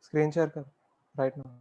Screen share कर right now.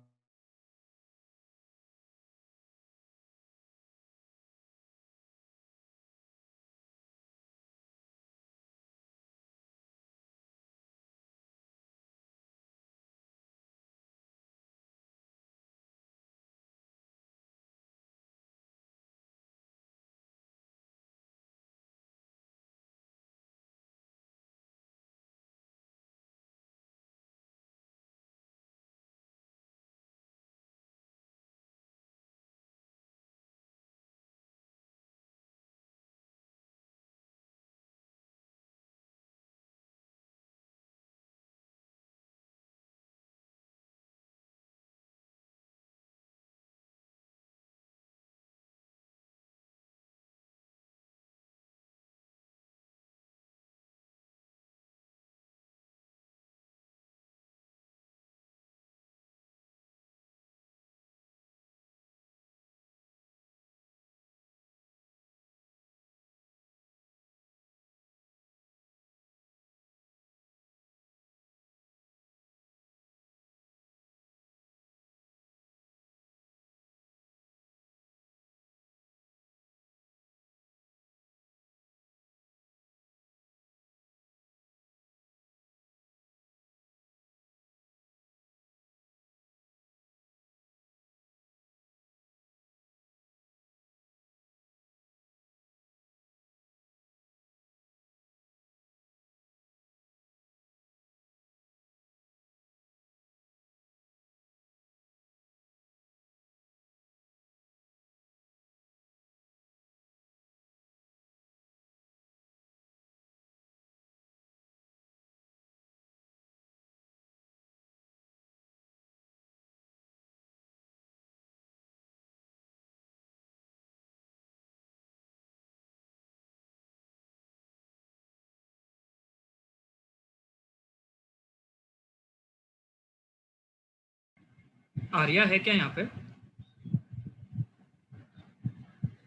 Arya है क्या यहाँ पे?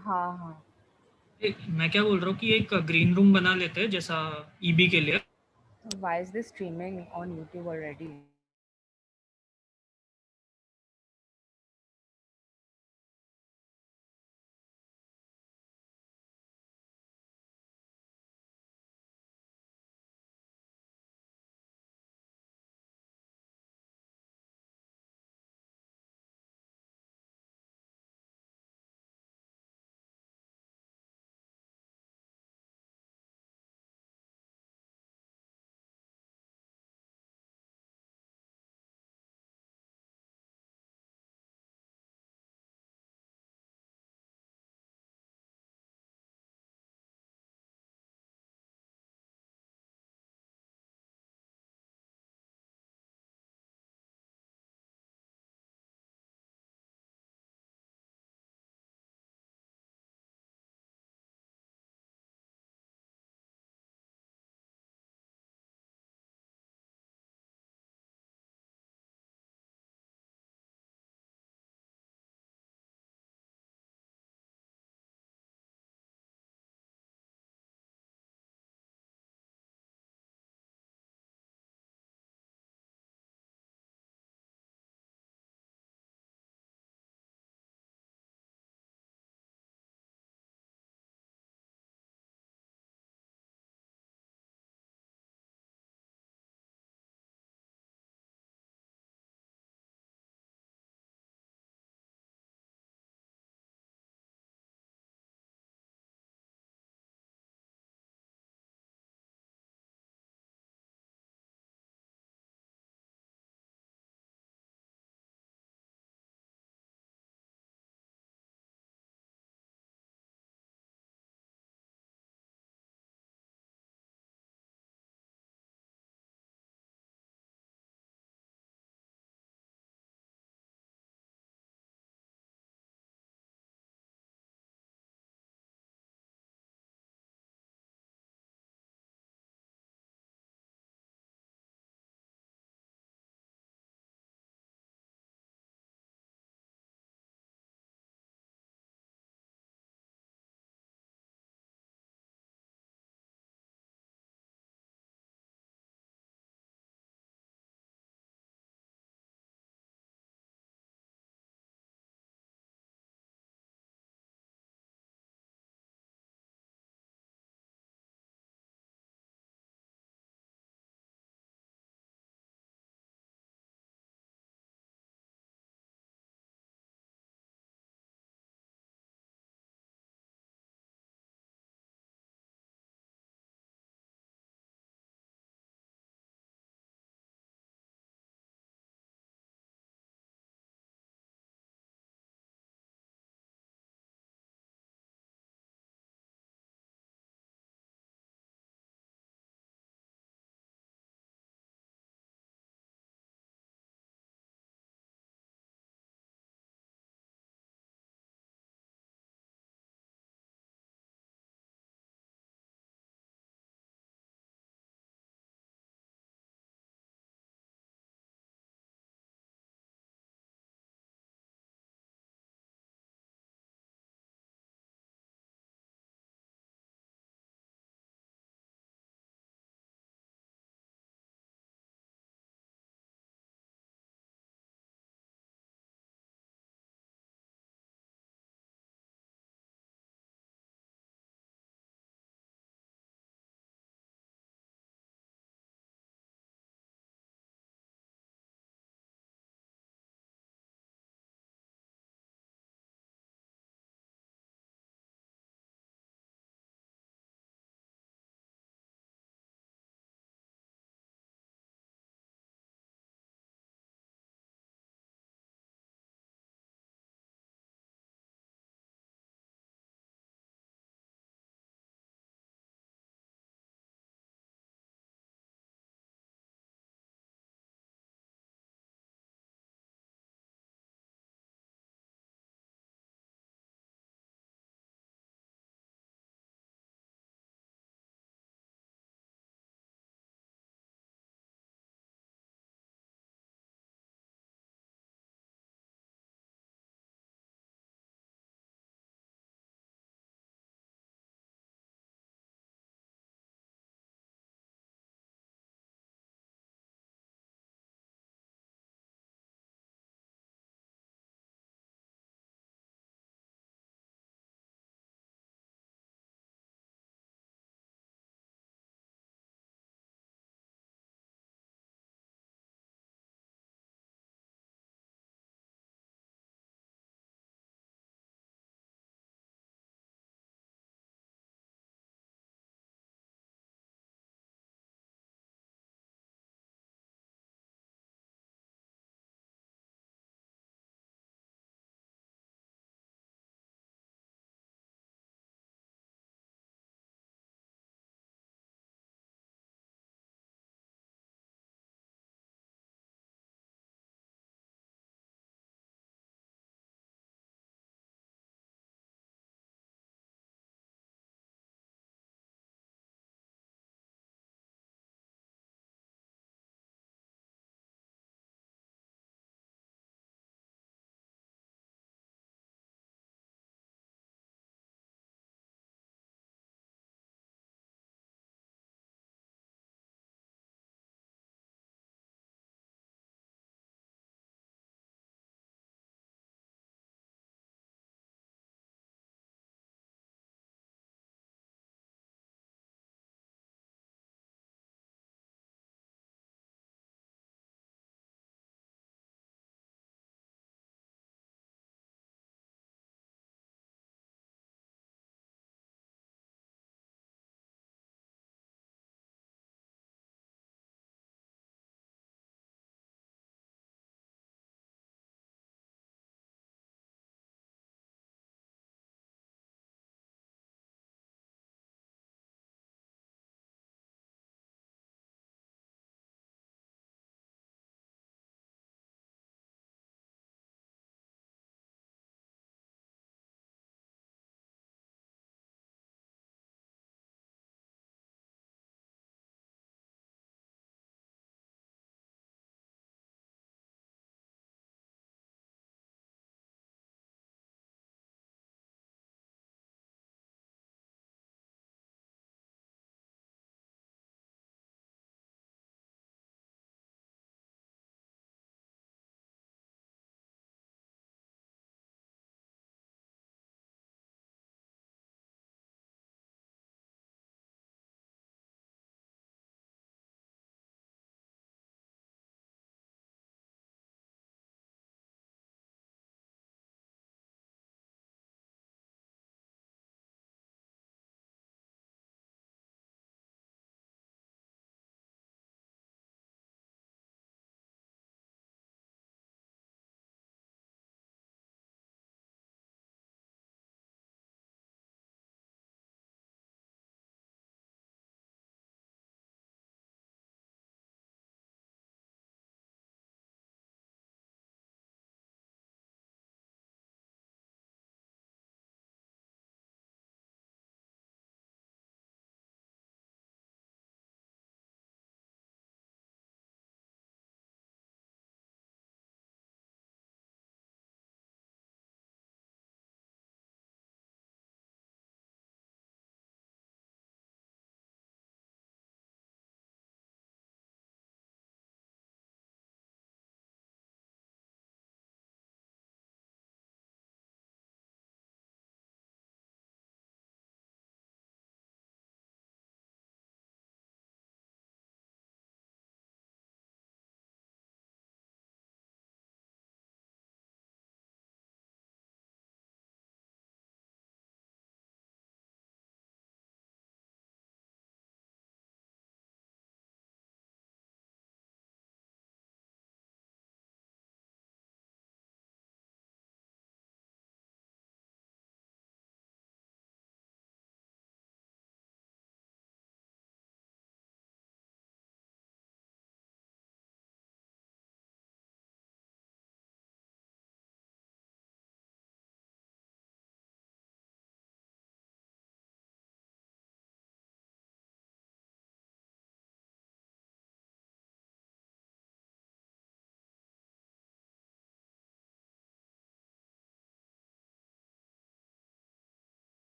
हाँ हाँ। मैं क्या बोल रहा हूँ कि एक ग्रीन रूम बना लेते हैं जैसा ईबी के लिए। Why is this streaming on YouTube already?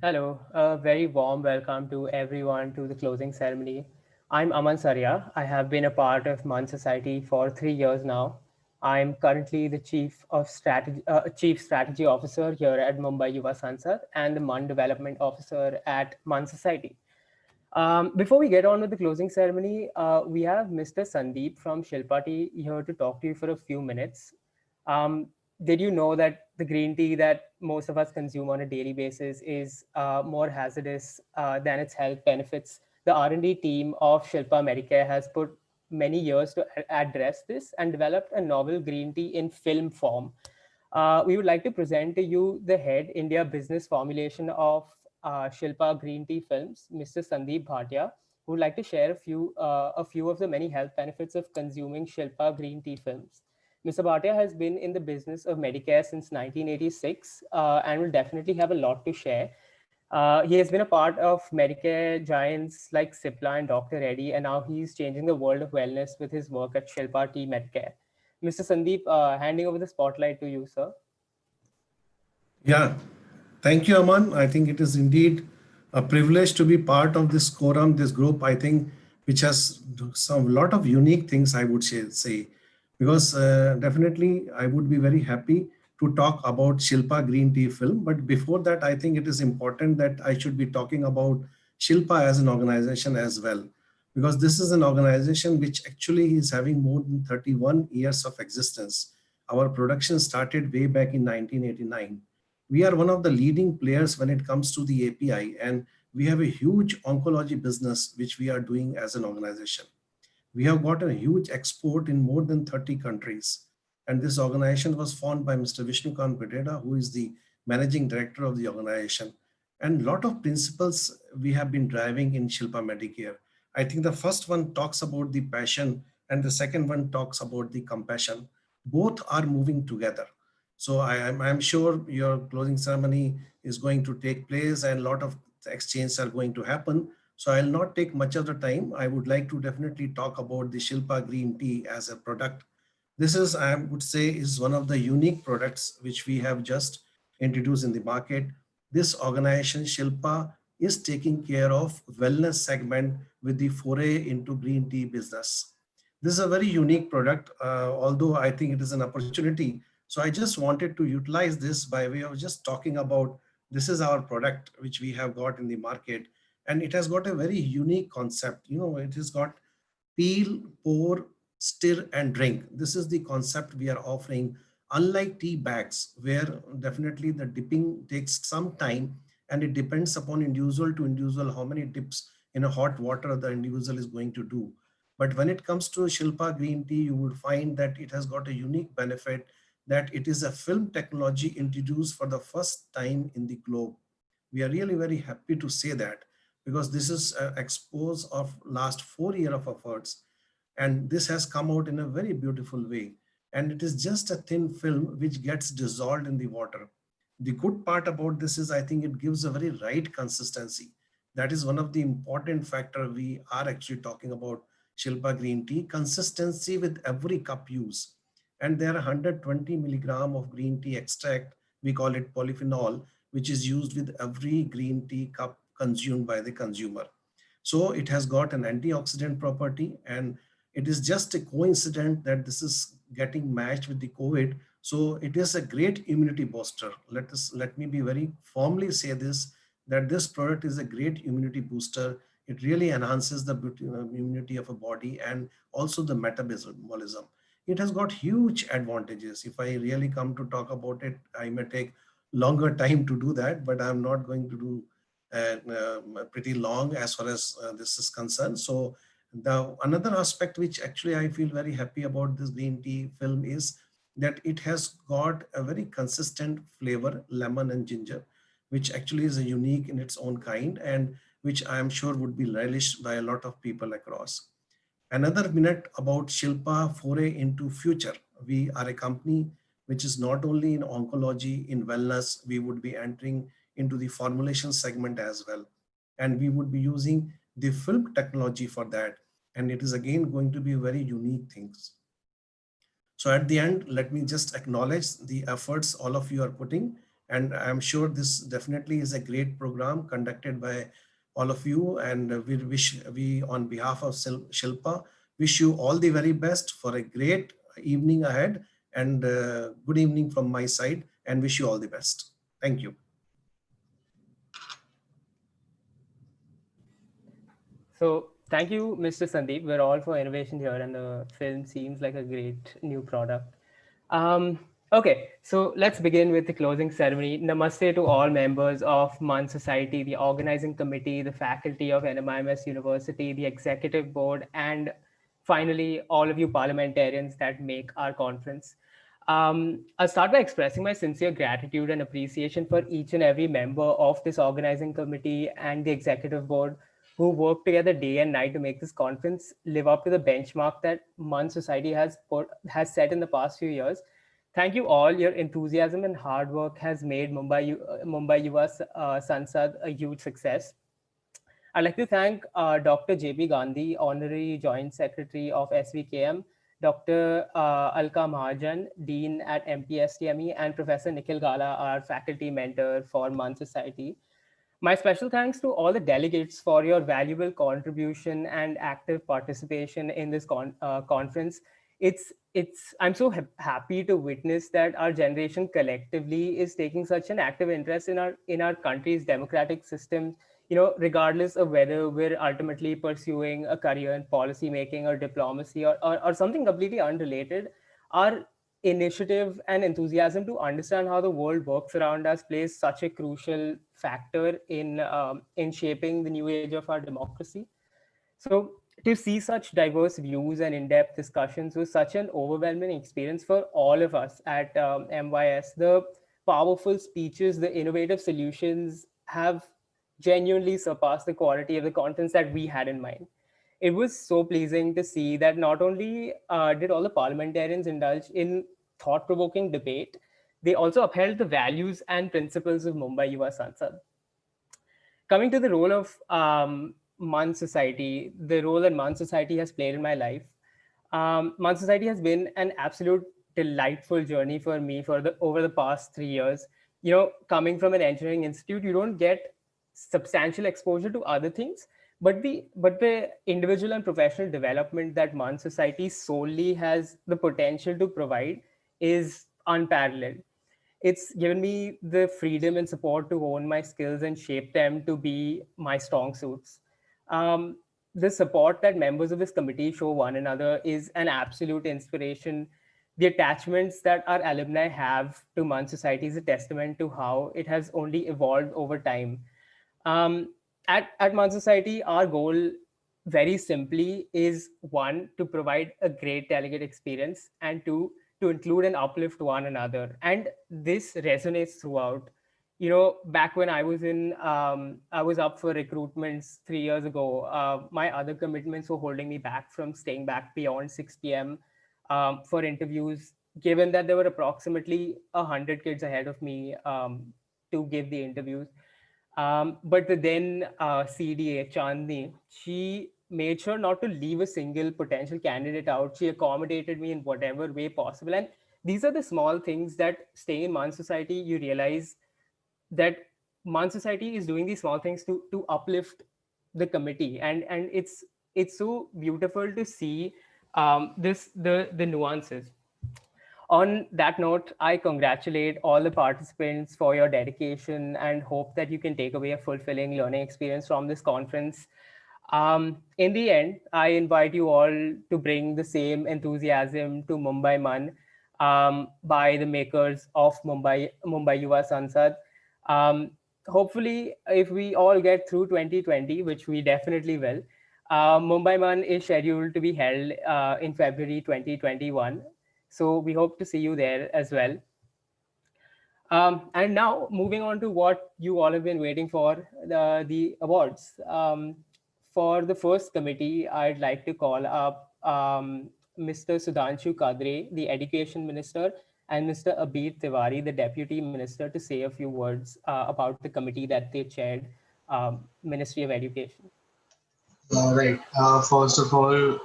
Hello, a very warm welcome to everyone to the closing ceremony. I'm Aman Saria. I have been a part of MUN Society for 3 years now. I'm currently the Chief Strategy Officer here at Mumbai Yuva Sansad and the MUN Development Officer at MUN Society. Before we get on with the closing ceremony, we have Mr. Sandeep from Shilpa Tea here to talk to you for a few minutes. Um, did you know that the green tea that most of us consume on a daily basis is more hazardous than its health benefits? The R&D team of Shilpa Medicare has put many years to address this and developed a novel green tea in film form. We would like to present to you the head India business formulation of Shilpa Green Tea Films, Mr. Sandeep Bhatia, who would like to share a few of the many health benefits of consuming Shilpa Green Tea Films. Mr. Bhatia has been in the business of Medicare since 1986 and will definitely have a lot to share. He has been a part of Medicare giants like Cipla and Dr. Reddy, and now he's changing the world of wellness with his work at Shilpa Tea Medicare. Mr. Sandeep, handing over the spotlight to you, sir. Yeah, thank you, Aman. I think it is indeed a privilege to be part of this quorum, this group, I think, which has some lot of unique things, I would say, because definitely I would be very happy to talk about Shilpa Green Tea Film. But before that, I think it is important that I should be talking about Shilpa as an organization as well, because this is an organization which actually is having more than 31 years of existence. Our production started way back in 1989. We are one of the leading players when it comes to the API, and we have a huge oncology business which we are doing as an organization. We have got a huge export in more than 30 countries. And this organization was formed by Mr. Vishnukant Gadeda, who is the managing director of the organization. And a lot of principles we have been driving in Shilpa Medicare. I think the first one talks about the passion and the second one talks about the compassion. Both are moving together. So I'm sure your closing ceremony is going to take place and a lot of exchanges are going to happen. So I'll not take much of the time. I would like to definitely talk about the Shilpa Green Tea as a product. This is, I would say, is one of the unique products which we have just introduced in the market. This organization, Shilpa, is taking care of wellness segment with the foray into green tea business. This is a very unique product, although I think it is an opportunity. So I just wanted to utilize this by way of just talking about this is our product which we have got in the market, and it has got a very unique concept. You know, it has got peel, pour, stir and drink. This is the concept we are offering. Unlike tea bags, where definitely the dipping takes some time and it depends upon individual to individual how many dips in a hot water the individual is going to do. But when it comes to Shilpa Green Tea, you would find that it has got a unique benefit that it is a film technology introduced for the first time in the globe. We are really very happy to say that, because this is expose of last 4 years of efforts, and this has come out in a very beautiful way. And it is just a thin film which gets dissolved in the water. The good part about this is I think it gives a very right consistency. That is one of the important factor we are actually talking about Shilpa Green Tea, consistency with every cup use. And there are 120 milligram of green tea extract, we call it polyphenol, which is used with every green tea cup consumed by the consumer. So it has got an antioxidant property, and it is just a coincidence that this is getting matched with the COVID. So it is a great immunity booster. Let me be very firmly say this, that this product is a great immunity booster. It really enhances the immunity of a body and also the metabolism. It has got huge advantages. If I really come to talk about it, I may take longer time to do that, but I'm not going to do pretty long as far as this is concerned. So the another aspect which actually I feel very happy about this green tea film is that it has got a very consistent flavor, lemon and ginger, which actually is a unique in its own kind and which I am sure would be relished by a lot of people across. Another minute about Shilpa foray into future. We are a company which is not only in oncology, in wellness, we would be entering into the formulation segment as well. And we would be using the film technology for that. And it is again going to be very unique things. So at the end, let me just acknowledge the efforts all of you are putting. And I'm sure this definitely is a great program conducted by all of you. And we on behalf of Shilpa, wish you all the very best for a great evening ahead, and good evening from my side, and wish you all the best. Thank you. So thank you, Mr. Sandeep. We're all for innovation here, and the film seems like a great new product. Okay, so let's begin with the closing ceremony. Namaste to all members of MAN Society, the organizing committee, the faculty of NMIMS University, the executive board, and finally, all of you parliamentarians that make our conference. I'll start by expressing my sincere gratitude and appreciation for each and every member of this organizing committee and the executive board who work together day and night to make this conference live up to the benchmark that MAN Society has set in the past few years. Thank you all. Your enthusiasm and hard work has made Mumbai Yuva Sansad a huge success. I'd like to thank Dr. J.P. Gandhi, Honorary Joint Secretary of SVKM, Dr. Alka Mahajan, Dean at MPSTME, and Professor Nikhil Gala, our faculty mentor for MAN Society. My special thanks to all the delegates for your valuable contribution and active participation in this conference. I'm so happy to witness that our generation collectively is taking such an active interest in our country's democratic system, regardless of whether we're ultimately pursuing a career in policy making or diplomacy or something completely unrelated. Our initiative and enthusiasm to understand how the world works around us plays such a crucial factor in shaping the new age of our democracy. So to see such diverse views and in-depth discussions was such an overwhelming experience for all of us at MYS. The powerful speeches, the innovative solutions have genuinely surpassed the quality of the conference that we had in mind. It was so pleasing to see that not only did all the parliamentarians indulge in thought-provoking debate, they also upheld the values and principles of Mumbai Yuva Sansad. Coming to the role of MAN Society, the role that MAN Society has played in my life, MAN Society has been an absolute delightful journey for me over the past 3 years. Coming from an engineering institute, you don't get substantial exposure to other things, but the individual and professional development that MAN Society solely has the potential to provide is unparalleled. It's given me the freedom and support to hone my skills and shape them to be my strong suits. The support that members of this committee show one another is an absolute inspiration. The attachments that our alumni have to MAN Society is a testament to how it has only evolved over time. At MAN Society, our goal very simply is, one, to provide a great delegate experience, and two, to include and uplift one another. And this resonates throughout. Back when I was up for recruitments 3 years ago, my other commitments were holding me back from staying back beyond 6 p.m. For interviews, given that there were approximately 100 kids ahead of me to give the interviews. But the then CDA, Chandni, she made sure not to leave a single potential candidate out. She accommodated me in whatever way possible. And these are the small things that stay in MAN Society. You realize that MAN Society is doing these small things to uplift the committee. And it's so beautiful to see the nuances. On that note, I congratulate all the participants for your dedication and hope that you can take away a fulfilling learning experience from this conference. In the end, I invite you all to bring the same enthusiasm to Mumbai Man by the makers of Mumbai Yuva Sansad. Hopefully, if we all get through 2020, which we definitely will, Mumbai Man is scheduled to be held in February 2021. So we hope to see you there as well. And now moving on to what you all have been waiting for, the awards. For the first committee, I'd like to call up Mr. Sudhanshu Kadre, the Education Minister, and Mr. Abir Tiwari, the Deputy Minister, to say a few words about the committee that they chaired, Ministry of Education. All right. First of all,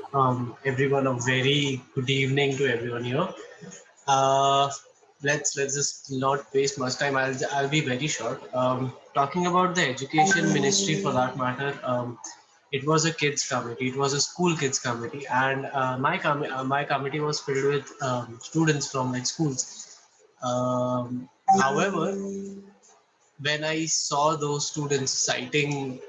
everyone, a very good evening to everyone here. let's just not waste much time. I'll be very short. Talking about the education ministry for that matter, it was a kids committee. It was a school kids committee, and my committee was filled with students from like schools. However, when I saw those students citing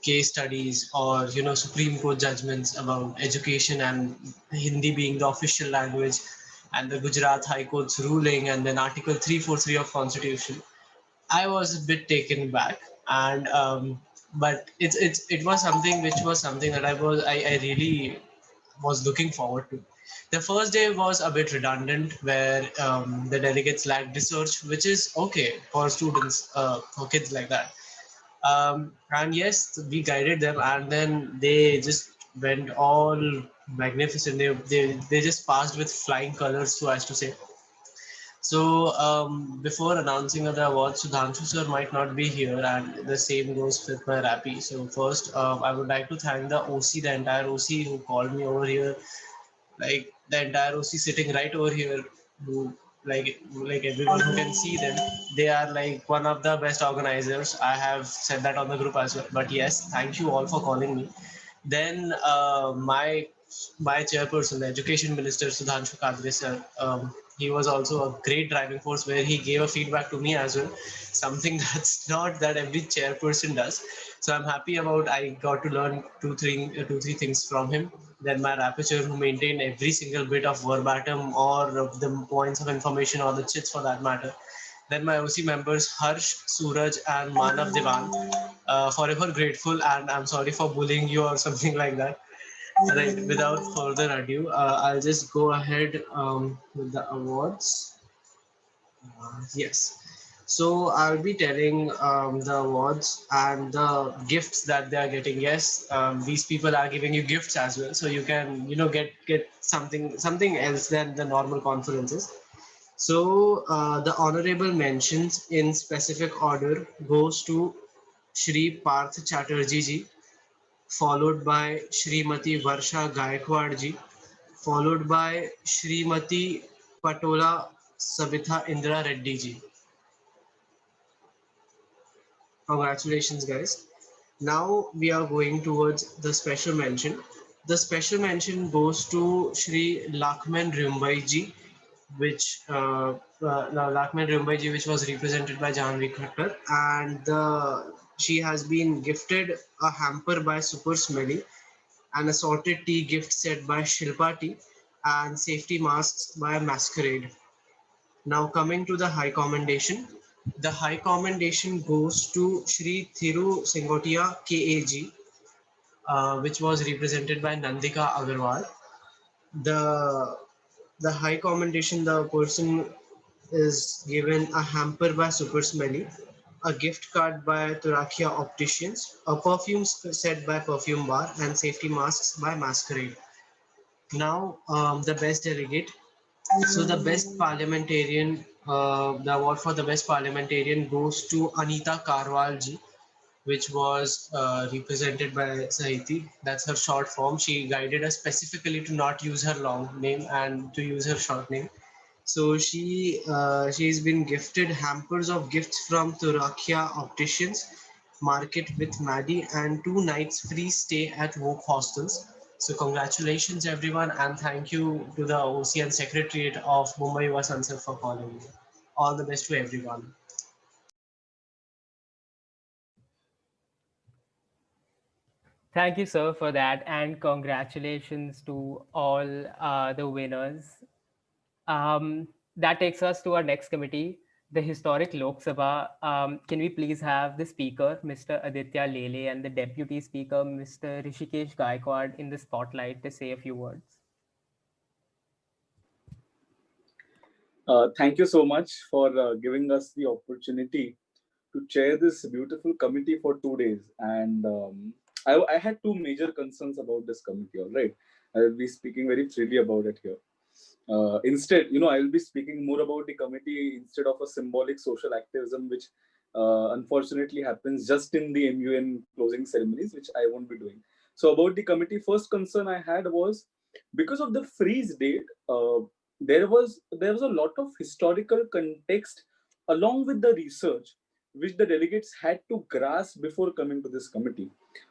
case studies or Supreme Court judgments about education and Hindi being the official language, and the Gujarat High Court's ruling, and then Article 343 of Constitution, I was a bit taken back. And but it was something which was something that I really was looking forward to. The first day was a bit redundant, where the delegates lacked research, which is okay for students, for kids like that. And yes, we guided them, and then they just went all magnificent. They just passed with flying colors, so as to say. So before announcing the awards, Sudhanshu sir might not be here, and the same goes with my Rappy. So first, I would like to thank the OC, the entire OC who called me over here, like the entire OC sitting right over here, who like everyone who can see them, they are like one of the best organizers. I have said that on the group as well. But yes, thank you all for calling me. Then my chairperson, the Education Minister Sudhanshu Kadre sir, he was also a great driving force, where he gave a feedback to me as well, something that's not that every chairperson does. So I'm happy about I got to learn two, three things from him. Then my rapporteur, who maintained every single bit of verbatim or of the points of information or the chits for that matter. Then my OC members Harsh, Suraj, and Manav Devan. Forever grateful, and I'm sorry for bullying you or something like that. Right, without further ado, I'll just go ahead with the awards. Yes. So I'll be telling the awards and the gifts that they are getting. Yes, these people are giving you gifts as well, so you can get something else than the normal conferences. So the honorable mentions in specific order goes to Shri Parth Chatterjee ji, followed by Shrimati Varsha Gaikwad ji, followed by Shrimati Patola Sabitha Indra Reddy ji. Congratulations, guys. Now we are going towards the special mention. The special mention goes to Shri Lakman Rimbai ji, Lakman Rimbai ji, which was represented by Janvi Khattar, and she has been gifted a hamper by Super Smelly, an assorted tea gift set by Shilpa Tea, and safety masks by Masquerade. Now coming to the high commendation. The high commendation goes to Shri Thiru Sengotia KAG, which was represented by Nandika Agarwal. The high commendation, the person is given a hamper by Super Smelly, a gift card by Turakia Opticians, a perfume set by Perfume Bar, and safety masks by Masquerade. Now, the best delegate. So the best parliamentarian, the award for the best parliamentarian goes to Anita Karwal ji, which was represented by Sahiti. That's her short form. She guided us specifically to not use her long name and to use her short name. So she's been gifted hampers of gifts from Turakia Opticians, Market with Maddie, and 2 nights free stay at Woke Hostels. So congratulations everyone, and thank you to the OC and Secretariat of Mumbai Yuva Sansad for calling me. All the best to everyone. Thank you, sir, for that, and congratulations to all the winners. That takes us to our next committee, the historic Lok Sabha. Can we please have the speaker, Mr. Aditya Lele, and the deputy speaker, Mr. Rishikesh Gaikwad, in the spotlight to say a few words? Thank you so much for giving us the opportunity to chair this beautiful committee for 2 days. And I had two major concerns about this committee, all right? I will be speaking very freely about it here. Instead, I will be speaking more about the committee instead of a symbolic social activism, which unfortunately happens just in the MUN closing ceremonies, which I won't be doing. So about the committee, first concern I had was because of the freeze date, there was a lot of historical context along with the research which the delegates had to grasp before coming to this committee.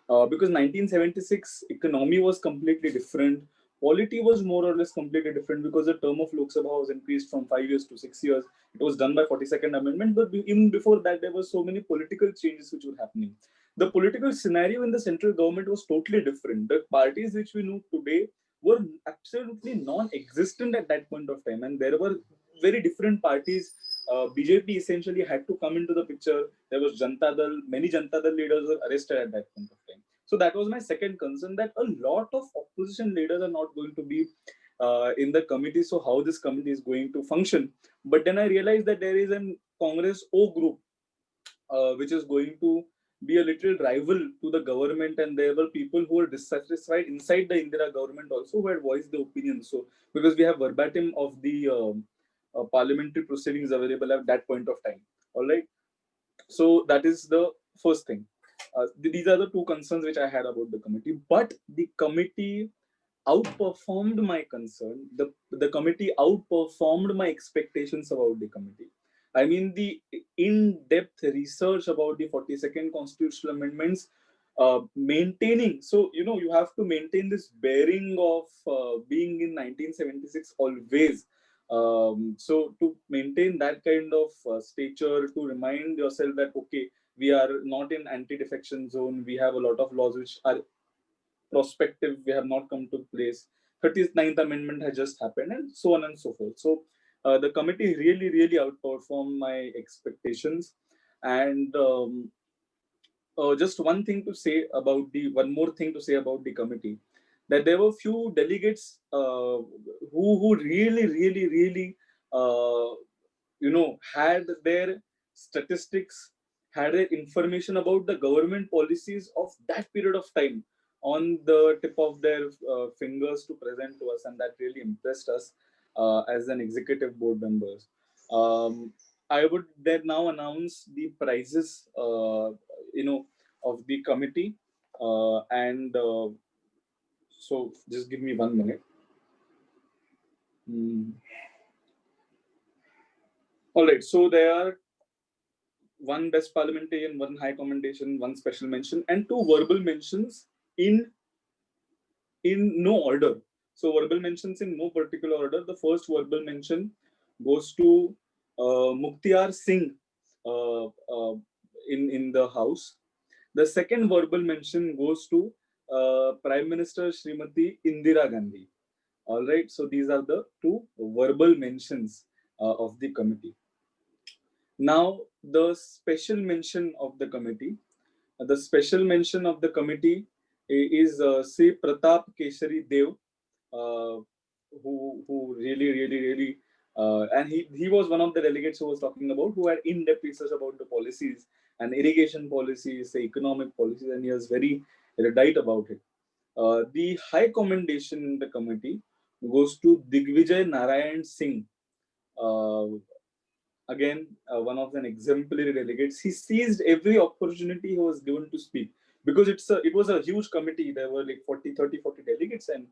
Because 1976 economy was completely different, polity was more or less completely different, because the term of Lok Sabha was increased from 5 years to 6 years. It was done by 42nd Amendment, but even before that, there were so many political changes which were happening. The political scenario in the central government was totally different. The parties which we know today were absolutely non-existent at that point of time, and there were very different parties. BJP essentially had to come into the picture. There was Janata Dal. Many Janata Dal leaders were arrested at that point of time. So that was my second concern, that a lot of opposition leaders are not going to be in the committee. So how this committee is going to function? But then I realized that there is an Congress O group which is going to be a little rival to the government, and there were people who were dissatisfied inside the Indira government also, who had voiced their opinions. So because we have verbatim of the parliamentary proceedings available at that point of time. All right. So that is the first thing. These are the two concerns which I had about the committee. But the committee outperformed my concern. The committee outperformed my expectations about the committee. I mean, the in-depth research about the 42nd constitutional amendments, maintaining. So, you have to maintain this bearing of being in 1976 always. So to maintain that kind of stature, to remind yourself that, okay, we are not in anti-defection zone. We have a lot of laws which are prospective, we have not come to place. 39th Amendment has just happened, and so on and so forth. So the committee really, really outperformed my expectations. And just one more thing to say about the committee, that there were few delegates who really, really, really, had their statistics, had their information about the government policies of that period of time on the tip of their fingers to present to us, and that really impressed us as an executive board members. I would then now announce the prizes, of the committee, and so just give me 1 minute. All right, so there are one best parliamentarian, one high commendation, one special mention, and two verbal mentions in no order. So verbal mentions in no particular order. The first verbal mention goes to Mukhtiar Singh in the House. The second verbal mention goes to Prime Minister Srimati Indira Gandhi. All right, so these are the two verbal mentions of the committee. Now, the special mention of the committee. The special mention of the committee is Sri Pratap Keshari Dev, who really, really, really, and he was one of the delegates who was talking about, who had in-depth research about the policies and irrigation policies, the economic policies, and he was very erudite about it. The high commendation in the committee goes to Digvijay Narayan Singh. Again, one of the exemplary delegates. He seized every opportunity he was given to speak, because it was a huge committee. There were like 40 delegates, and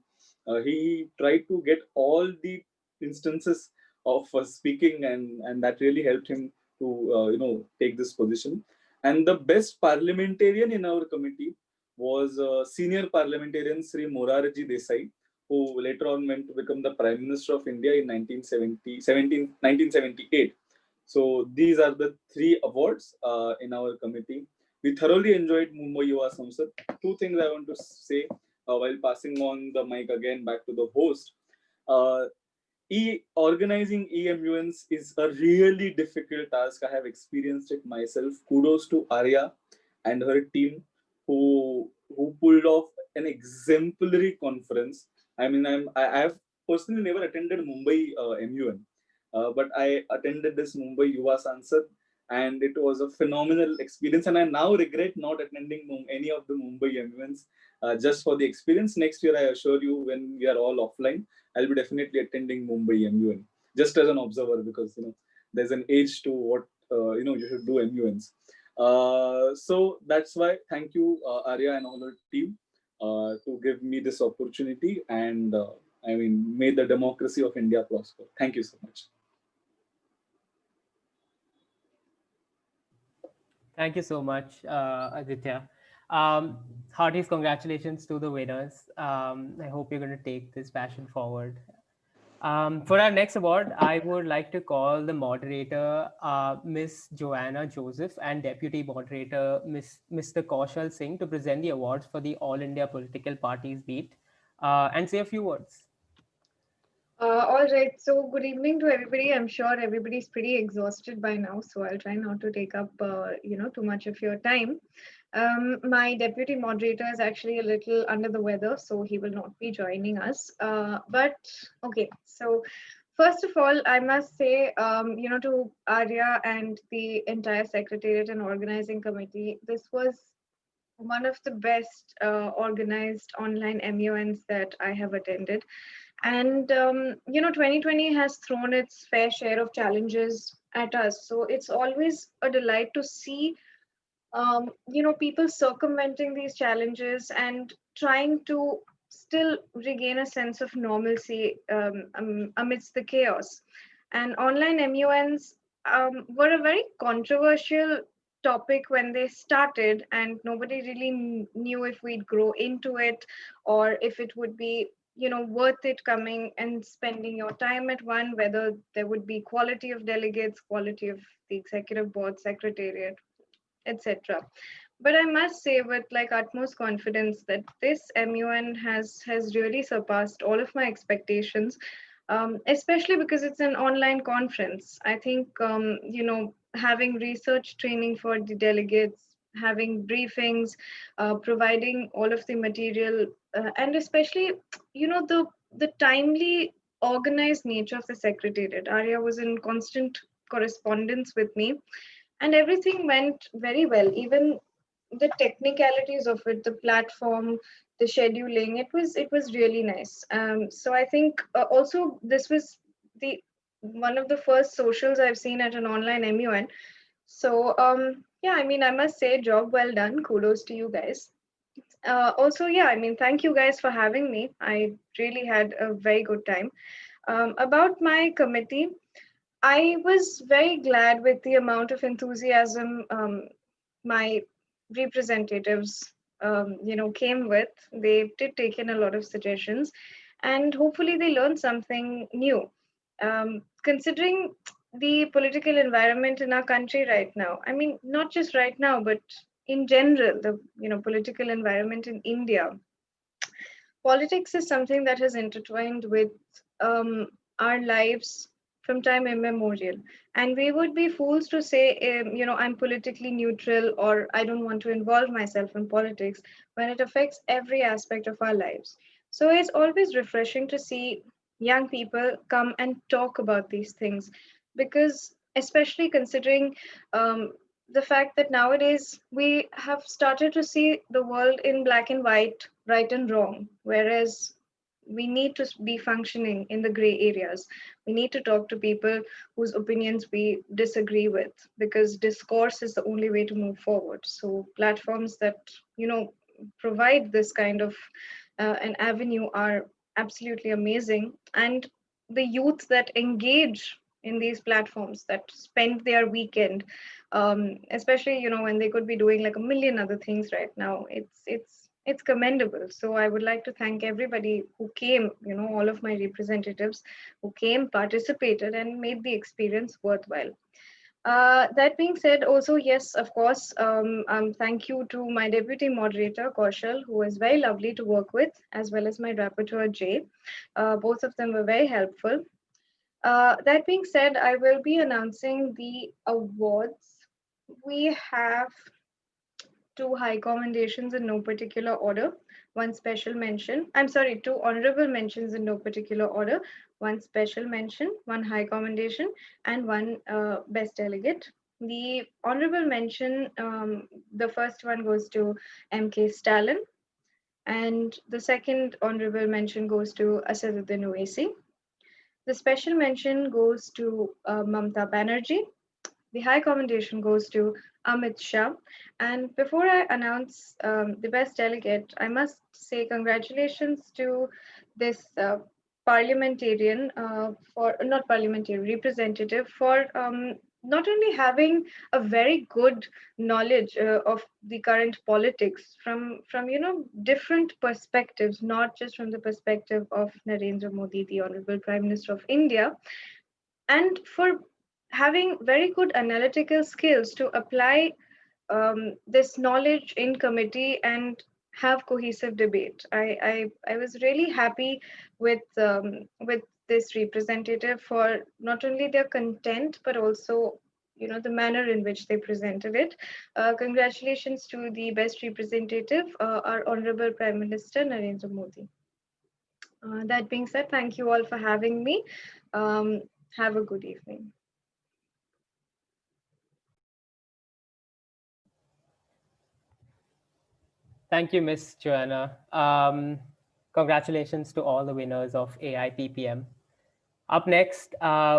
he tried to get all the instances of speaking, and that really helped him to take this position. And the best parliamentarian in our committee was senior parliamentarian Sri Morarji Desai, who later on went to become the Prime Minister of India in 1978. So these are the three awards in our committee. We thoroughly enjoyed Mumbai Yuva Samsad. Two things I want to say while passing on the mic again back to the host. Organizing EMUNs is a really difficult task. I have experienced it myself. Kudos to Arya and her team who pulled off an exemplary conference. I mean, I have personally never attended Mumbai MUN. But I attended this Mumbai Yuva Sansad, and it was a phenomenal experience. And I now regret not attending any of the Mumbai MUNs just for the experience. Next year, I assure you, when we are all offline, I'll be definitely attending Mumbai MUN just as an observer, because there's an age to what you should do MUNs. So that's why thank you, Arya and all her team, to give me this opportunity, and I mean, may the democracy of India prosper. Thank you so much. Thank you so much, Aditya. Heartiest congratulations to the winners. I hope you're going to take this passion forward. For our next award, I would like to call the moderator, Miss Joanna Joseph, and deputy moderator, Mr. Kaushal Singh, to present the awards for the All India Political Parties Meet and say a few words. All right. So good evening to everybody. I'm sure everybody's pretty exhausted by now, so I'll try not to take up, too much of your time. My deputy moderator is actually a little under the weather, so he will not be joining us. But okay. So first of all, I must say, to Arya and the entire secretariat and organizing committee, this was one of the best organized online MUNs that I have attended. And 2020 has thrown its fair share of challenges at us, so it's always a delight to see people circumventing these challenges and trying to still regain a sense of normalcy amidst the chaos. And online MUNs were a very controversial topic when they started, and nobody really knew if we'd grow into it or if it would be worth it coming and spending your time at one, whether there would be quality of delegates, quality of the executive board, secretariat, etc. But I must say with like utmost confidence that this MUN has really surpassed all of my expectations, especially because it's an online conference. I think having research training for the delegates, having briefings, providing all of the material, and especially the timely organized nature of the secretariat. Arya was in constant correspondence with me, and everything went very well. Even the technicalities of it, the platform, the scheduling, it was really nice. So I think also this was the one of the first socials I've seen at an online MUN. So yeah, I mean, I must say, job well done. Kudos to you guys. Also, yeah, I mean, thank you guys for having me. I really had a very good time. About my committee, I was very glad with the amount of enthusiasm my representatives, came with. They did take in a lot of suggestions, and hopefully they learned something new. Considering the political environment in our country right now, I mean, not just right now, but in general, the political environment in India, politics is something that has intertwined with our lives from time immemorial. And we would be fools to say, I'm politically neutral or I don't want to involve myself in politics when it affects every aspect of our lives. So it's always refreshing to see young people come and talk about these things, because especially considering the fact that nowadays we have started to see the world in black and white, right and wrong, whereas we need to be functioning in the gray areas. We need to talk to people whose opinions we disagree with, because discourse is the only way to move forward. So platforms that provide this kind of an avenue are absolutely amazing. And the youth that engage in these platforms, that spend their weekend, especially when they could be doing like a million other things right now, it's commendable. So I would like to thank everybody who came, all of my representatives who came, participated, and made the experience worthwhile. That being said, also, yes, of course, thank you to my deputy moderator, Kaushal, who was very lovely to work with, as well as my rapporteur, Jay. Both of them were very helpful. That being said, I will be announcing the awards. We have 2 high commendations in no particular order, 1 special mention. I'm sorry, 2 honorable mentions in no particular order, 1 special mention, 1 high commendation, and 1 best delegate. The honorable mention, the first one goes to MK Stalin, and the second honorable mention goes to Asaduddin Owaisi. The special mention goes to Mamta Banerjee. The high commendation goes to Amit Shah. And before I announce the best delegate, I must say congratulations to this parliamentarian representative for not only having a very good knowledge of the current politics from different perspectives, not just from the perspective of Narendra Modi, the Honorable Prime Minister of India, and for having very good analytical skills to apply this knowledge in committee and have cohesive debate. I was really happy with this representative for not only their content but also the manner in which they presented it. Congratulations to the best representative, our Honorable Prime Minister Narendra Modi. That being said, thank you all for having me. Have a good evening. Thank you, Ms. Joanna. Congratulations to all the winners of AIPPM. Up next,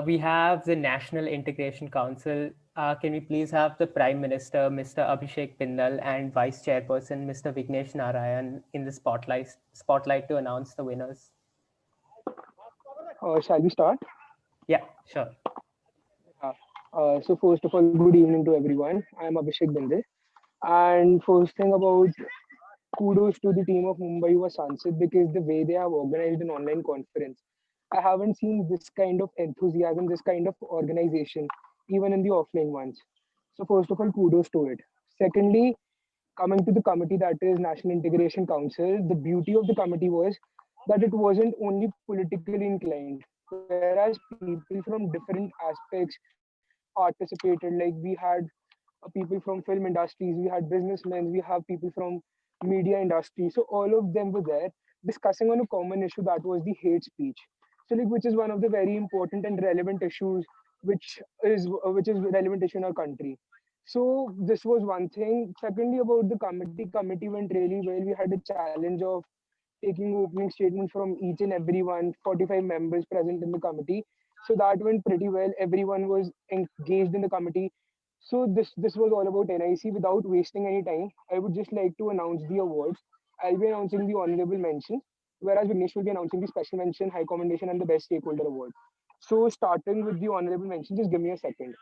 we have the National Integration Council. Can we please have the Prime Minister, Mr. Abhishek Bindal, and Vice Chairperson, Mr. Vignesh Narayan, in the spotlight to announce the winners? Shall we start? Yeah, sure. So first of all, good evening to everyone. I'm Abhishek Bindal. And first thing about kudos to the team of Mumbai Yuva Sansad, because the way they have organized an online conference, I haven't seen this kind of enthusiasm, this kind of organization, even in the offline ones. So first of all, kudos to it. Secondly, coming to the committee, that is National Integration Council, the beauty of the committee was that it wasn't only politically inclined, whereas people from different aspects participated. Like we had people from film industries, we had businessmen, we have people from media industry. So all of them were there discussing on a common issue, that was the hate speech. So like, which is one of the very important and relevant issues, which is relevant issue in our country. So this was one thing. Secondly, about the committee went really well. We had a challenge of taking opening statements from each and everyone, 45 members present in the committee. So that went pretty well. Everyone was engaged in the committee. So this was all about NIC. Without wasting any time, I would just like to announce the awards. I'll be announcing the honorable mention, whereas Vignesh will be announcing the special mention, high commendation, and the best stakeholder award. So starting with the honorable mention, just give me a second.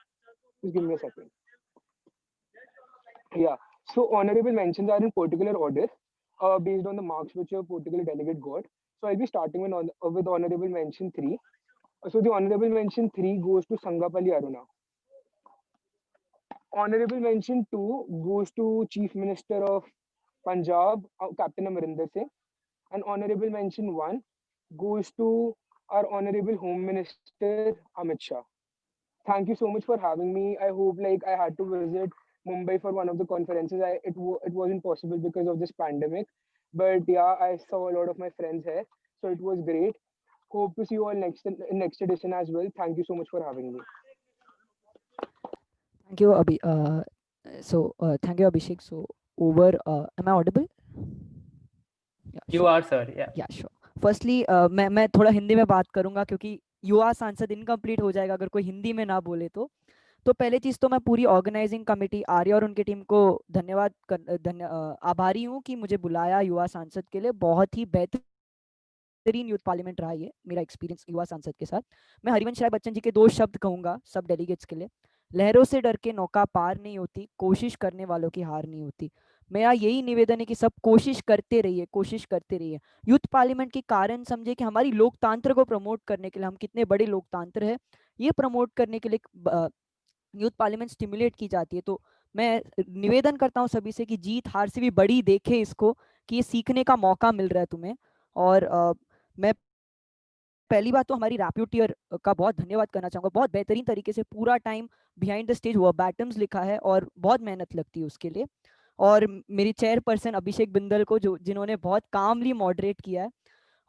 Yeah. So honorable mentions are in particular order, based on the marks which a particular delegate got. So I'll be starting with honorable mention 3. So the honorable mention 3 goes to Sangapalli Aruna. Honorable mention 2 goes to Chief Minister of Punjab, Captain Amarinder Singh. And honorable mention 1 goes to our Honorable Home Minister Amit Shah. Thank you so much for having me. I hope I had to visit Mumbai for one of the conferences. It wasn't possible because of this pandemic. But yeah, I saw a lot of my friends here. So it was great. Hope to see you all next edition as well. Thank you so much for having me. Thank you, thank you, Abhishek. So over, am I audible? Yeah, You sure. are, sir. Yeah. Yeah, sure. Firstly, मैं थोड़ा हिंदी में बात करूंगा क्योंकि युवा सांसद incomplete हो जाएगा अगर कोई हिंदी में ना बोले तो पहले चीज तो मैं पूरी ऑर्गेनाइजिंग कमेटी आर्या और उनकी टीम को आभारी हूँ कि मुझे बुलाया युवा सांसद के लिए। बहुत ही बेहतरीन यूथ पार्लियामेंट रहा ये मेरा एक्सपीरियंस युवा सांसद के साथ। मैं हरिवंश राय बच्चन जी के 2 शब्द कहूंगा सब डेलीगेट्स के लिए। लहरों से डर के नौका पार नहीं होती, कोशिश करने वालों की हार नहीं होती। मेरा यही निवेदन है कि सब कोशिश करते रहिए। यूथ पार्लियामेंट के कारण समझे कि हमारी लोकतंत्र को प्रमोट करने के लिए, हम कितने बड़े लोकतंत्र है ये प्रमोट करने के लिए यूथ पार्लियामेंट स्टिमुलेट की जाती है। तो मैं निवेदन करता हूँ सभी से कि जीत हार से भी बड़ी देखे इसको, कि ये सीखने का मौका मिल रहा है तुम्हें। और मैं पहली बात तो हमारी रैप्यूटियर का बहुत धन्यवाद करना चाहूँगा। बहुत बेहतरीन तरीके से पूरा टाइम बिहाइंड द स्टेज वर्बैटम्स लिखा है और बहुत मेहनत लगती है उसके लिए। और मेरी चेयरपर्सन अभिषेक बिंदल को जिन्होंने बहुत कामली मॉडरेट किया है।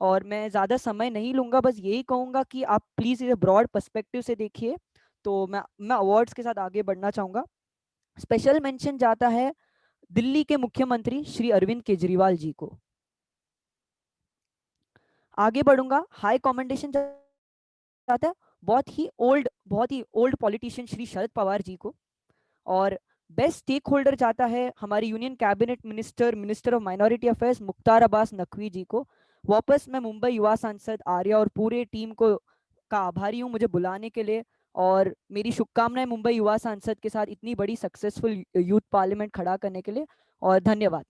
और मैं ज़्यादा समय नहीं लूँगा, बस यही कहूँगा कि आप प्लीज़ इसे ब्रॉड पर्सपेक्टिव से देखिए। तो मैं अवार्ड्स के साथ आगे बढ़ना चाहूँगा। स्पेशल मेंशन जाता है दिल्ली के मुख्यमंत्री श्री अरविंद केजरीवाल जी को। आगे बढ़ूंगा, हाई कमेंडेशन जाता है बहुत ही ओल्ड पॉलिटिशियन श्री शरद पवार जी को। और बेस्ट स्टेक होल्डर जाता है हमारी union cabinet minister of minority affairs Mukhtar Abbas Naqvi ji को। वापस मैं मुंबई युवा सांसद आर्या और पूरे टीम को का आभारी हूँ मुझे बुलाने के लिए, और मेरी शुभकामनाएं मुंबई युवा सांसद के साथ इतनी बड़ी सक्सेसफुल यूथ पार्लियामेंट खड़ा करने के लिए, और धन्यवाद।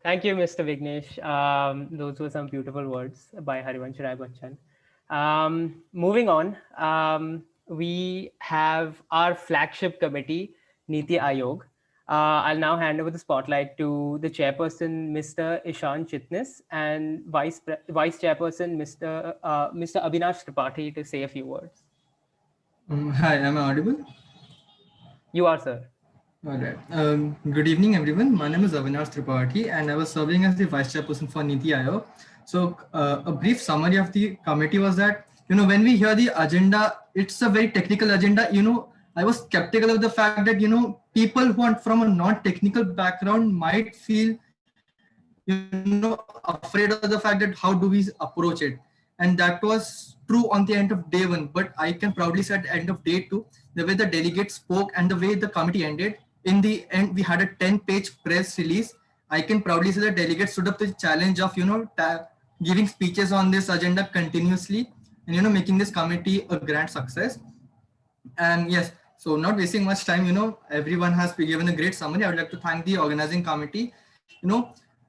Thank you, Mr. Vignesh. Those were some beautiful words by Harivansh Rai Bachchan. Moving on, we have our flagship committee, Niti Aayog. I'll now hand over the spotlight to the chairperson, Mr. Ishan Chitnis, and vice chairperson, Mr. Avinash Tripathi, to say a few words. Hi, am I audible? You are, sir. All right. Good evening, everyone. My name is Avinash Tripathi, and I was serving as the vice chairperson for Niti Aayog. So, a brief summary of the committee was that, when we hear the agenda, it's a very technical agenda. I was skeptical of the fact that, people who are from a non-technical background might feel, afraid of the fact that how do we approach it. And that was true on the end of day one, but I can proudly say at the end of day two, the way the delegates spoke and the way the committee ended, in the end, we had a 10-page press release. I can proudly say the delegates stood up to the challenge of, giving speeches on this agenda continuously and, making this committee a grand success. And yes, so not wasting much time, everyone has been given a great summary. I would like to thank the organizing committee.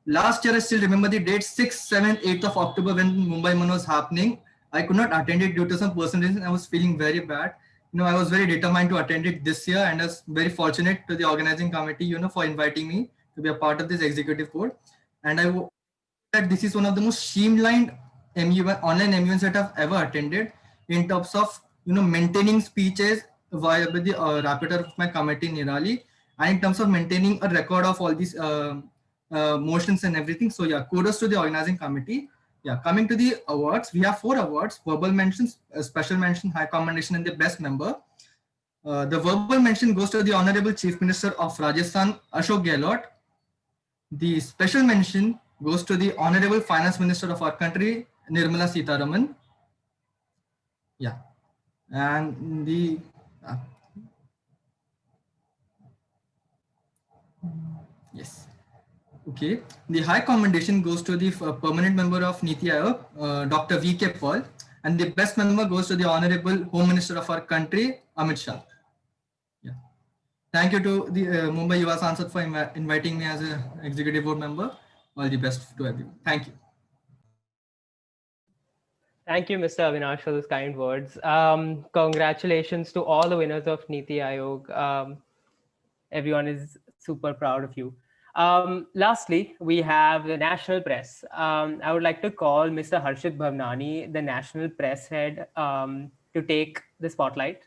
Last year, I still remember the date 6th, 7th, 8th of October when Mumbai Man was happening. I could not attend it due to some personal reason. I was feeling very bad. I was very determined to attend it this year, and I was very fortunate to the organizing committee, for inviting me to be a part of this executive board. And I hope that this is one of the most streamlined online MUNs that I've ever attended in terms of, maintaining speeches via the rapporteur of my committee, Nirali, and in terms of maintaining a record of all these motions and everything. So yeah, kudos to the organizing committee. Yeah, coming to the awards, we have 4 awards: verbal mentions, a special mention, high commendation, and the best member. The verbal mention goes to the Honorable Chief Minister of Rajasthan, Ashok Gehlot. The special mention goes to the Honorable Finance Minister of our country, Nirmala Sitharaman. Yeah, and the yes. Okay, the high commendation goes to the permanent member of Niti Aayog, Dr. V.K. Paul, and the best member goes to the Honorable Home Minister of our country, Amit Shah. Yeah. Thank you to the Mumbai Yuva Sansad for inviting me as an executive board member. All the best to everyone. Thank you. Thank you, Mr. Avinash, for those kind words. Congratulations to all the winners of Niti Aayog. Everyone is super proud of you. Lastly, we have the national press. I would like to call Mr. Harshit Bhavnani, the national press head, to take the spotlight.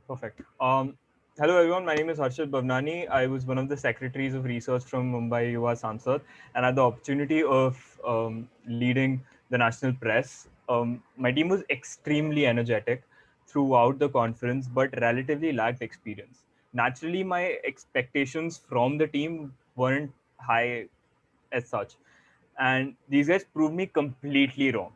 Perfect. Hello, everyone. My name is Harshit Bhavnani. I was one of the secretaries of research from Mumbai Yuva Sansad, and had the opportunity of leading the national press. My team was extremely energetic throughout the conference, but relatively lacked experience. Naturally, my expectations from the team weren't high as such. And these guys proved me completely wrong.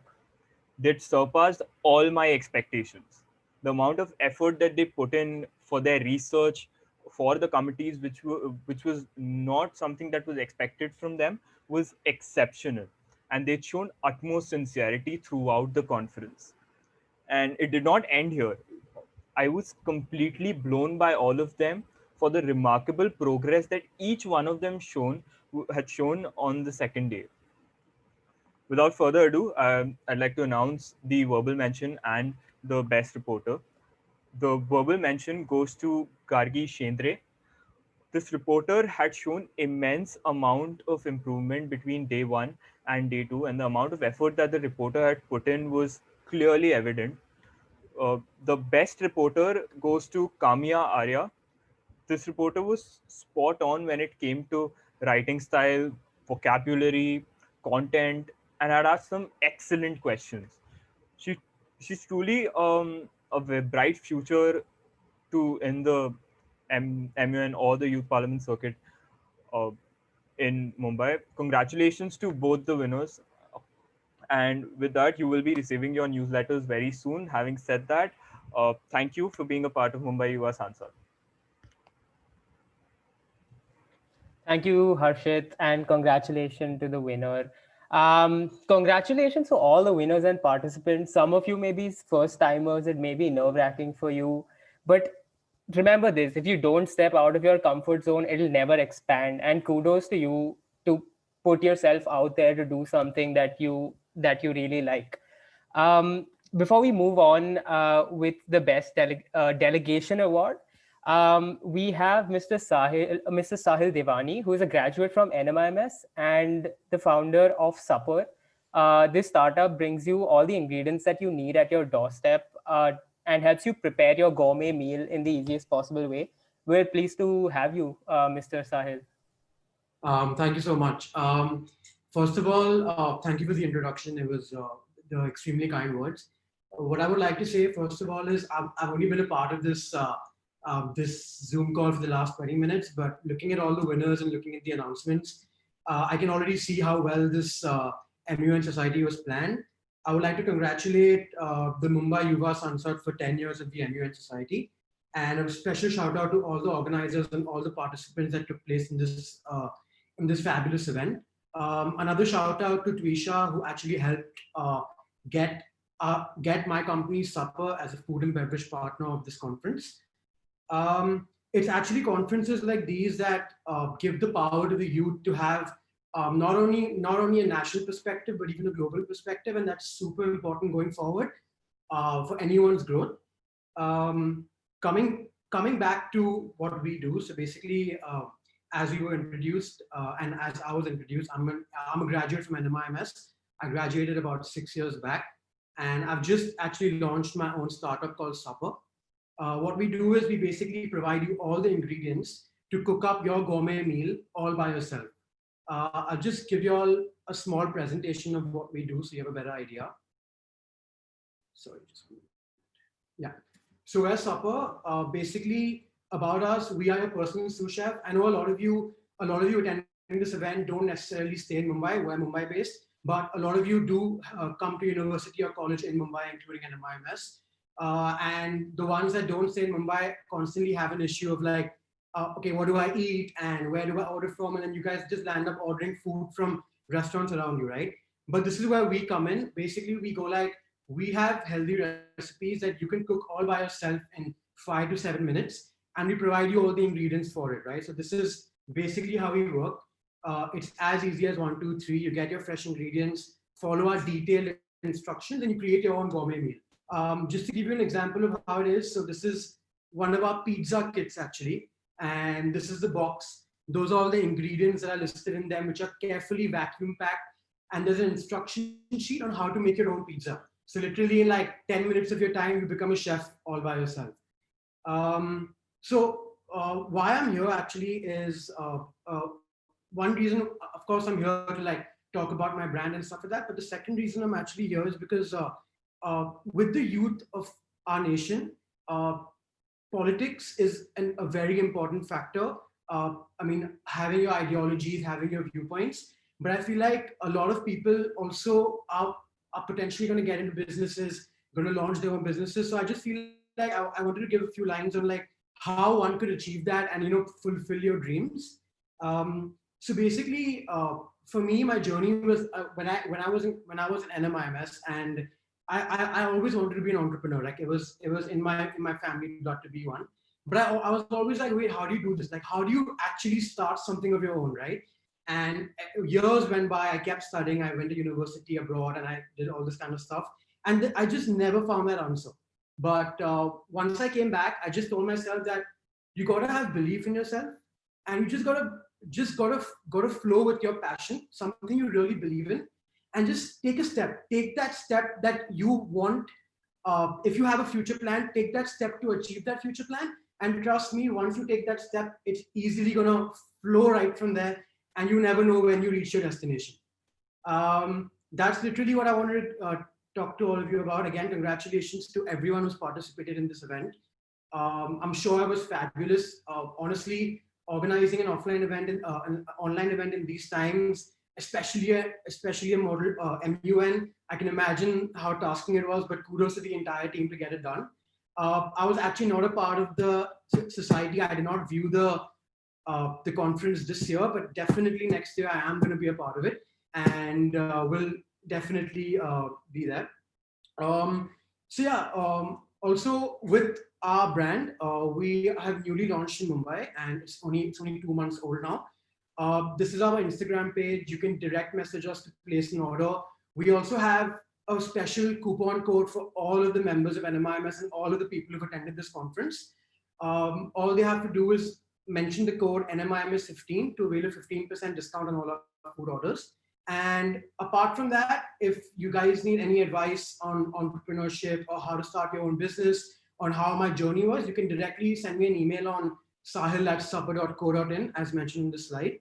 They'd surpassed all my expectations. The amount of effort that they put in for their research, for the committees, which was not something that was expected from them, was exceptional. And they'd shown utmost sincerity throughout the conference. And it did not end here. I was completely blown by all of them for the remarkable progress that each one of them had shown on the second day. Without further ado, I'd like to announce the verbal mention and the best reporter. The verbal mention goes to Gargi Shendre. This reporter had shown immense amount of improvement between day 1 and day 2, and the amount of effort that the reporter had put in was clearly evident. The best reporter goes to Kamya Arya. This reporter was spot on when it came to writing style, vocabulary, content, and had asked some excellent questions. She's truly a bright future in the MUN or the Youth Parliament circuit in Mumbai. Congratulations to both the winners. And with that, you will be receiving your newsletters very soon. Having said that, thank you for being a part of Mumbai Yuva Sansad. Thank you, Harshit, and congratulations to the winner. Congratulations to all the winners and participants. Some of you may be first timers, it may be nerve wracking for you, but remember this: if you don't step out of your comfort zone, it'll never expand. And kudos to you to put yourself out there to do something that you really like. Before we move on with the best delegation award, we have Mr. Sahil Devani, who is a graduate from NMIMS and the founder of Supper. This startup brings you all the ingredients that you need at your doorstep and helps you prepare your gourmet meal in the easiest possible way. We're pleased to have you, Mr. Sahil. Thank you so much. First of all, thank you for the introduction. It was the extremely kind words. What I would like to say, first of all, is I've only been a part of this this Zoom call for the last 20 minutes, but looking at all the winners and looking at the announcements, I can already see how well this MUN Society was planned. I would like to congratulate the Mumbai Yuva Sansad for 10 years of the MUN Society, and a special shout out to all the organizers and all the participants that took place in this fabulous event. Another shout out to Twisha, who actually helped get my company Supper as a food and beverage partner of this conference. It's actually conferences like these that give the power to the youth to have not only a national perspective, but even a global perspective. And that's super important going forward for anyone's growth. Coming back to what we do. So basically, as we were introduced and as I was introduced, I'm a graduate from NMIMS. I graduated about 6 years back, and I've just actually launched my own startup called Supper. What we do is we basically provide you all the ingredients to cook up your gourmet meal all by yourself. I'll just give you all a small presentation of what we do so you have a better idea. Sorry, yeah. So we're Supper. Basically, about us, we are your personal sous chef. I know a lot of you attending this event don't necessarily stay in Mumbai. We're Mumbai based, but a lot of you do come to university or college in Mumbai, including NMIMS. And the ones that don't stay in Mumbai constantly have an issue of like, okay, what do I eat and where do I order from? And then you guys just land up ordering food from restaurants around you, right? But this is where we come in. Basically, we go like, we have healthy recipes that you can cook all by yourself in 5 to 7 minutes, and we provide you all the ingredients for it, right? So this is basically how we work. It's as easy as 1, 2, 3. You get your fresh ingredients, follow our detailed instructions, and you create your own gourmet meal. Just to give you an example of how it is, so this is one of our pizza kits actually, and this is the box. Those are all the ingredients that are listed in them, which are carefully vacuum packed, and there's an instruction sheet on how to make your own pizza. So literally in like 10 minutes of your time, you become a chef all by yourself. Why I'm here actually is one reason, of course, I'm here to like talk about my brand and stuff like that. But the second reason I'm actually here is because with the youth of our nation, politics is a very important factor. I mean, having your ideologies, having your viewpoints, but I feel like a lot of people also are potentially going to get into businesses, going to launch their own businesses. So I just feel like I wanted to give a few lines on like how one could achieve that and, you know, fulfill your dreams. So basically, for me, my journey was when I was in NMIMS, and I always wanted to be an entrepreneur. Like it was in my family not to be one. But I was always like, wait, how do you do this? Like, how do you actually start something of your own, right? And years went by. I kept studying. I went to university abroad, and I did all this kind of stuff. And I just never found that answer. But once I came back, I just told myself that you gotta have belief in yourself, and you just gotta flow with your passion, something you really believe in, and just take a step. Take that step that you want. If you have a future plan, take that step to achieve that future plan. And trust me, once you take that step, it's easily gonna flow right from there, and you never know when you reach your destination. That's literally what I wanted to talk to all of you about. Again, congratulations to everyone who's participated in this event. I'm sure it was fabulous. Honestly, organizing an offline event, an online event in these times, especially a model MUN, I can imagine how tasking it was. But kudos to the entire team to get it done. I was actually not a part of the society. I did not view the the conference this year, but definitely next year I am going to be a part of it, and will definitely be there. So yeah, also with our brand, we have newly launched in Mumbai, and it's only 2 months old now. This is our Instagram page. You can direct message us to place an order. We also have a special coupon code for all of the members of NMIMS and all of the people who've attended this conference. All they have to do is mention the code NMIMS15 to avail a 15% discount on all our food orders. And apart from that, if you guys need any advice on entrepreneurship or how to start your own business, on how my journey was, you can directly send me an email on sahil@supper.co.in, as mentioned in the slide.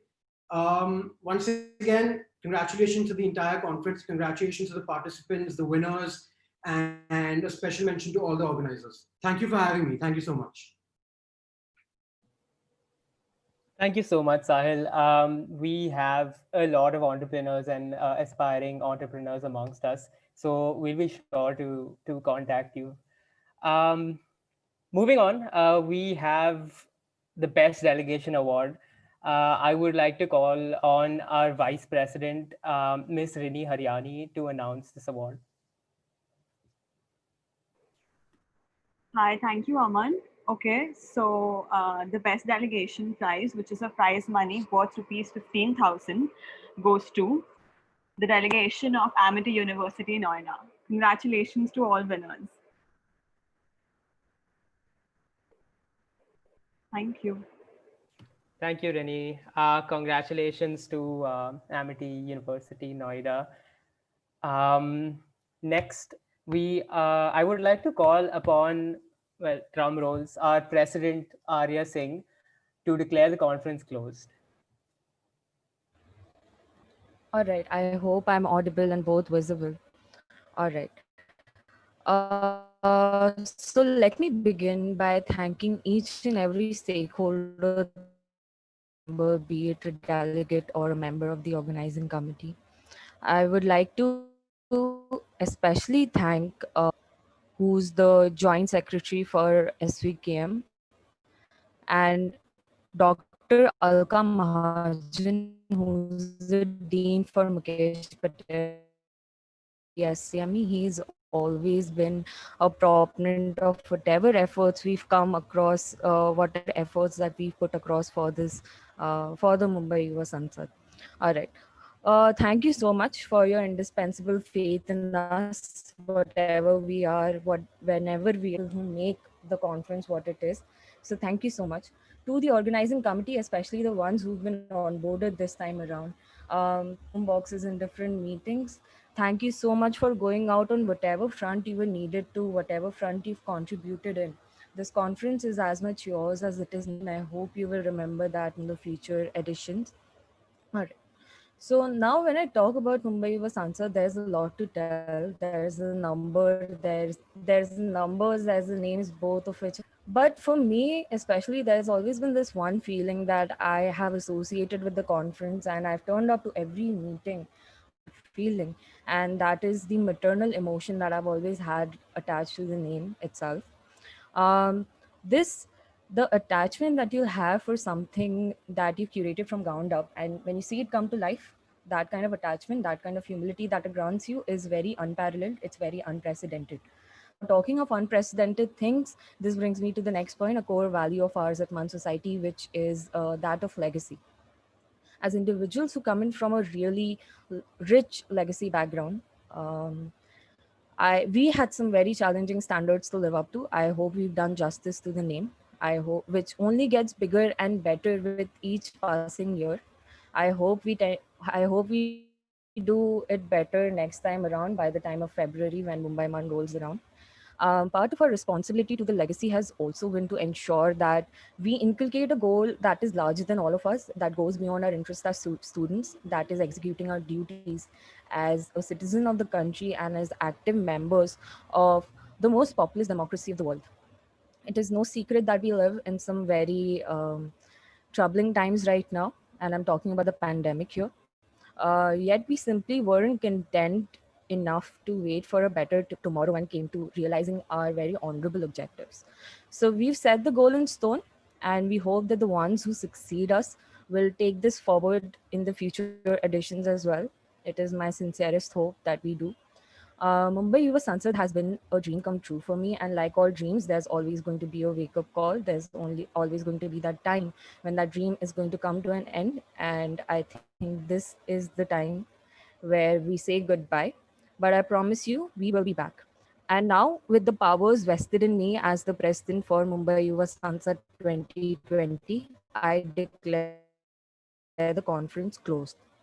Once again, congratulations to the entire conference. Congratulations to the participants, the winners, and a special mention to all the organizers. Thank you for having me. Thank you so much. Thank you so much, Sahil. We have a lot of entrepreneurs and aspiring entrepreneurs amongst us, so we'll be sure to contact you. Moving on, we have the Best Delegation Award. I would like to call on our Vice President, Ms. Rini Haryani, to announce this award. Hi, thank you, Aman. Okay, so the best delegation prize, which is a prize money worth rupees 15,000, goes to the delegation of Amity University, Noida. Congratulations to all winners. Thank you. Thank you, Rini. Congratulations to Amity University, Noida. Next, I would like to call upon, well, drum rolls, our President Arya Singh to declare the conference closed. All right. I hope I'm audible and both visible. All right. So let me begin by thanking each and every stakeholder, be it a delegate or a member of the organizing committee. I would like to especially thank who's the Joint Secretary for SVKM, and Dr. Alka Mahajan, who's the Dean for Mukesh Patel SCME. He's always been a proponent of whatever efforts we've come across, whatever efforts that we've put across for this, for the Mumbai Yuva Sansad. All right. Thank you so much for your indispensable faith in us, whatever we are, whenever we who make the conference what it is. So thank you so much. To the organizing committee, especially the ones who've been onboarded this time around, boxes in different meetings. Thank you so much for going out on whatever front you were needed to, whatever front you've contributed in. This conference is as much yours as it is, and I hope you will remember that in the future editions. All right. So now when I talk about Mumbai Yuva Sansad, there's a lot to tell. There's a number, there's numbers, there's the names, both of which. But for me, especially, there's always been this one feeling that I have associated with the conference, and I've turned up to every meeting feeling, and that is the maternal emotion that I've always had attached to the name itself. The attachment that you have for something that you've curated from ground up, and when you see it come to life, that kind of attachment, that kind of humility that it grants you is very unparalleled. It's very unprecedented. Talking of unprecedented things, this brings me to the next point, a core value of ours at Man Society, which is that of legacy. As individuals who come in from a really rich legacy background, we had some very challenging standards to live up to. I hope we've done justice to the name. I hope, which only gets bigger and better with each passing year. I hope we do it better next time around by the time of February when Mumbai Man rolls around. Part of our responsibility to the legacy has also been to ensure that we inculcate a goal that is larger than all of us, that goes beyond our interests as students, that is executing our duties as a citizen of the country and as active members of the most populous democracy of the world. It is no secret that we live in some very troubling times right now, and I'm talking about the pandemic here. Yet we simply weren't content enough to wait for a better tomorrow when it came to realizing our very honorable objectives. So we've set the goal in stone. And we hope that the ones who succeed us will take this forward in the future editions as well. It is my sincerest hope that we do. Mumbai Yuva Sansad has been a dream come true for me, and like all dreams, there's always going to be a wake up call. There's always going to be that time when that dream is going to come to an end, and I think this is the time where we say goodbye. But I promise you, we will be back. And now, with the powers vested in me as the president for Mumbai Yuva Sansad 2020, I declare the conference closed. Thank you.